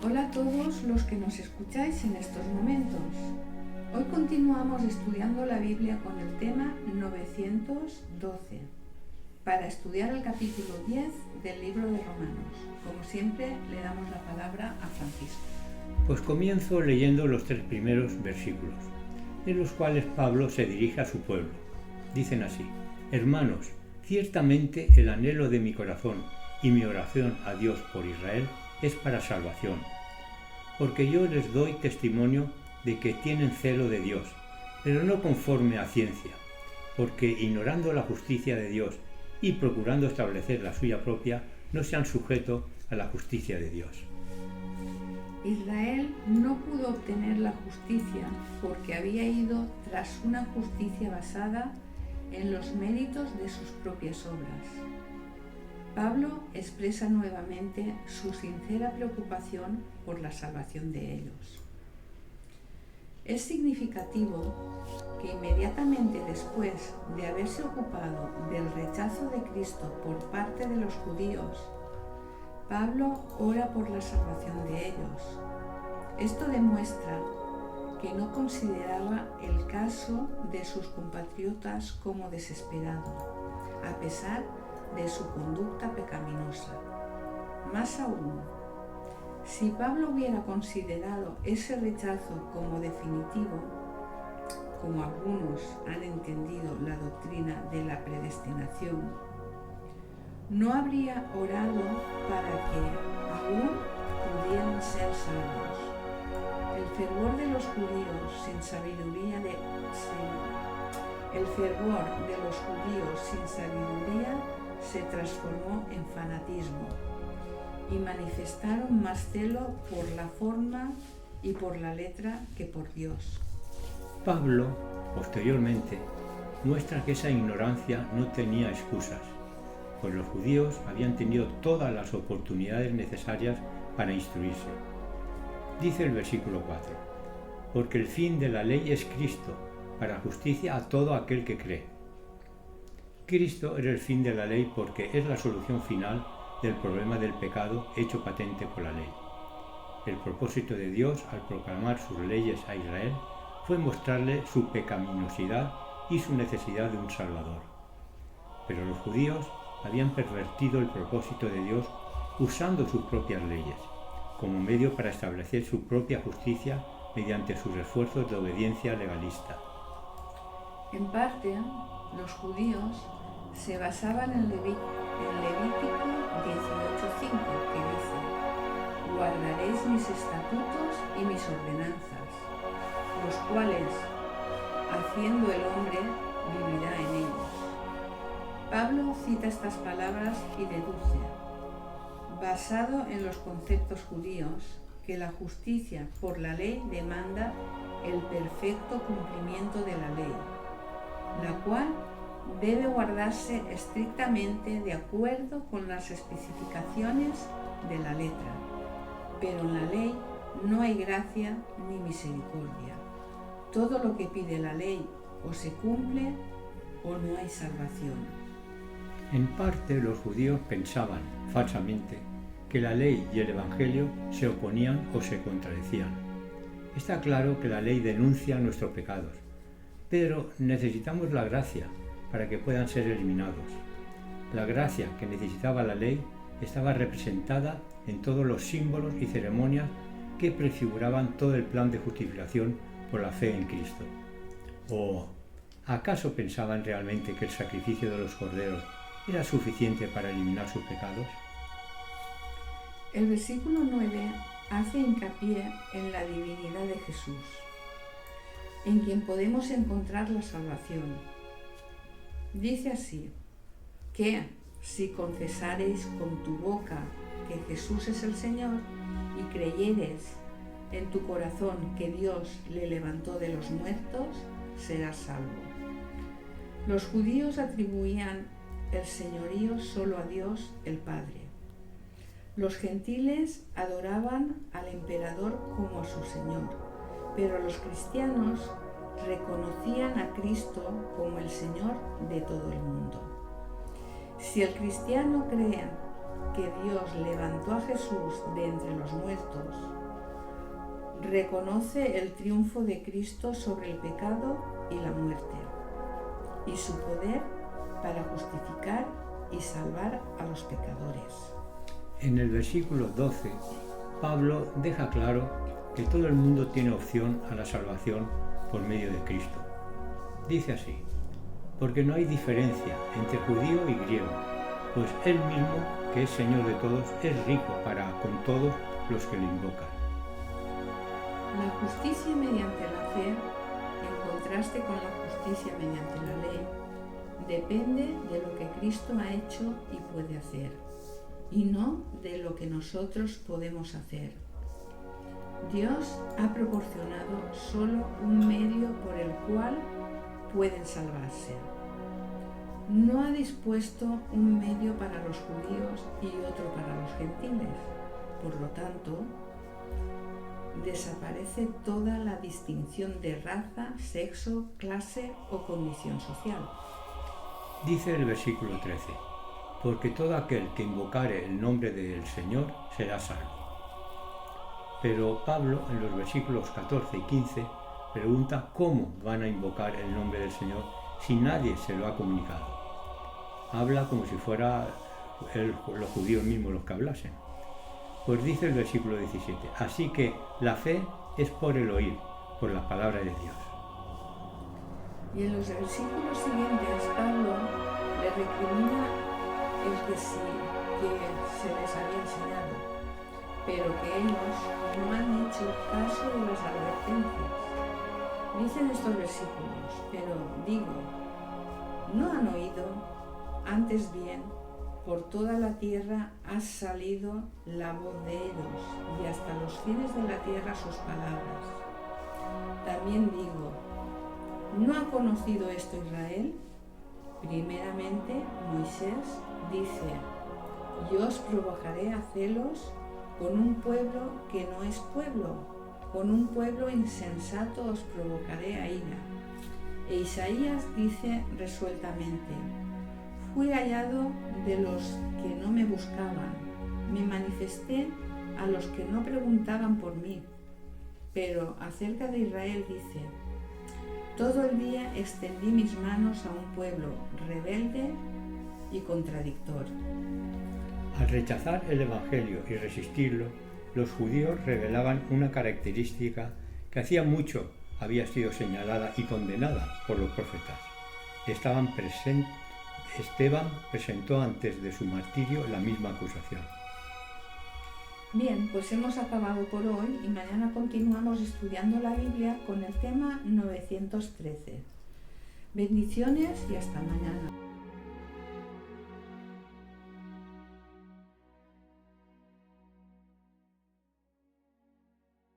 Hola a todos los que nos escucháis en estos momentos. Hoy continuamos estudiando la Biblia con el tema 912, para estudiar el capítulo 10 del libro de Romanos. Como siempre, le damos la palabra a Francisco. Pues comienzo leyendo los 3 primeros versículos, en los cuales Pablo se dirige a su pueblo. Dicen así: Hermanos, ciertamente el anhelo de mi corazón y mi oración a Dios por Israel es para salvación, porque yo les doy testimonio de que tienen celo de Dios, pero no conforme a ciencia, porque ignorando la justicia de Dios y procurando establecer la suya propia, no se han sujeto a la justicia de Dios. Israel no pudo obtener la justicia porque había ido tras una justicia basada en los méritos de sus propias obras. Pablo expresa nuevamente su sincera preocupación por la salvación de ellos. Es significativo que inmediatamente después de haberse ocupado del rechazo de Cristo por parte de los judíos, Pablo ora por la salvación de ellos. Esto demuestra que no consideraba el caso de sus compatriotas como desesperado, a pesar de su conducta pecaminosa. Más aún, si Pablo hubiera considerado ese rechazo como definitivo, como algunos han entendido la doctrina de la predestinación, no habría orado para que aún pudieran ser salvos. El fervor de los judíos sin sabiduría se transformó en fanatismo y manifestaron más celo por la forma y por la letra que por Dios. Pablo, posteriormente, muestra que esa ignorancia no tenía excusas, pues los judíos habían tenido todas las oportunidades necesarias para instruirse. Dice el versículo 4: porque el fin de la ley es Cristo, para justicia a todo aquel que cree. Cristo era el fin de la ley porque es la solución final del problema del pecado hecho patente por la ley. El propósito de Dios al proclamar sus leyes a Israel fue mostrarle su pecaminosidad y su necesidad de un Salvador. Pero los judíos habían pervertido el propósito de Dios usando sus propias leyes como medio para establecer su propia justicia mediante sus esfuerzos de obediencia legalista. En parte, los judíos se basaban en Levítico 18:5, que dice: guardaréis mis estatutos y mis ordenanzas, los cuales, haciendo el hombre, vivirá en ellos. Pablo cita estas palabras y deduce, basado en los conceptos judíos, que la justicia por la ley demanda el perfecto cumplimiento de la ley, la cual debe guardarse estrictamente de acuerdo con las especificaciones de la letra. Pero en la ley no hay gracia ni misericordia. Todo lo que pide la ley o se cumple o no hay salvación. En parte los judíos pensaban, falsamente, que la ley y el Evangelio se oponían o se contradecían. Está claro que la ley denuncia nuestros pecados, pero necesitamos la gracia para que puedan ser eliminados. La gracia que necesitaba la ley estaba representada en todos los símbolos y ceremonias que prefiguraban todo el plan de justificación por la fe en Cristo. ¿O acaso pensaban realmente que el sacrificio de los corderos era suficiente para eliminar sus pecados? El versículo 9 hace hincapié en la divinidad de Jesús, en quien podemos encontrar la salvación. Dice así, que si confesareis con tu boca que Jesús es el Señor y creyeres en tu corazón que Dios le levantó de los muertos, serás salvo. Los judíos atribuían el señorío solo a Dios el Padre. Los gentiles adoraban al emperador como a su Señor, pero los cristianos reconocían a Cristo como el Señor de todo el mundo. Si el cristiano cree que Dios levantó a Jesús de entre los muertos, reconoce el triunfo de Cristo sobre el pecado y la muerte, y su poder para justificar y salvar a los pecadores. En el versículo 12, Pablo deja claro que todo el mundo tiene opción a la salvación por medio de Cristo. Dice así: porque no hay diferencia entre judío y griego, pues Él mismo, que es Señor de todos, es rico para con todos los que le invocan. La justicia mediante la fe, en contraste con la justicia mediante la ley, depende de lo que Cristo ha hecho y puede hacer, y no de lo que nosotros podemos hacer. Dios ha proporcionado solo un medio por el cual pueden salvarse. No ha dispuesto un medio para los judíos y otro para los gentiles. Por lo tanto, desaparece toda la distinción de raza, sexo, clase o condición social. Dice el versículo 13: porque todo aquel que invocare el nombre del Señor será salvo. Pero Pablo, en los versículos 14 y 15, pregunta cómo van a invocar el nombre del Señor si nadie se lo ha comunicado. Habla como si fuera los judíos mismos los que hablasen. Pues dice el versículo 17: así que la fe es por el oír, por la palabra de Dios. Y en los versículos siguientes, Pablo le recrimina el que sí, que se les había enseñado, pero que ellos no han hecho caso de las advertencias. Dicen estos versículos: pero digo, ¿no han oído? Antes bien, por toda la tierra ha salido la voz de ellos, y hasta los fines de la tierra sus palabras. También digo, ¿no ha conocido esto Israel? Primeramente, Moisés dice: yo os provocaré a celos con un pueblo que no es pueblo, con un pueblo insensato os provocaré a ira. E Isaías dice resueltamente: fui hallado de los que no me buscaban, me manifesté a los que no preguntaban por mí. Pero acerca de Israel dice: todo el día extendí mis manos a un pueblo rebelde y contradictor. Al rechazar el Evangelio y resistirlo, los judíos revelaban una característica que hacía mucho había sido señalada y condenada por los profetas. Esteban presentó antes de su martirio la misma acusación. Bien, pues hemos acabado por hoy y mañana continuamos estudiando la Biblia con el tema 913. Bendiciones y hasta mañana.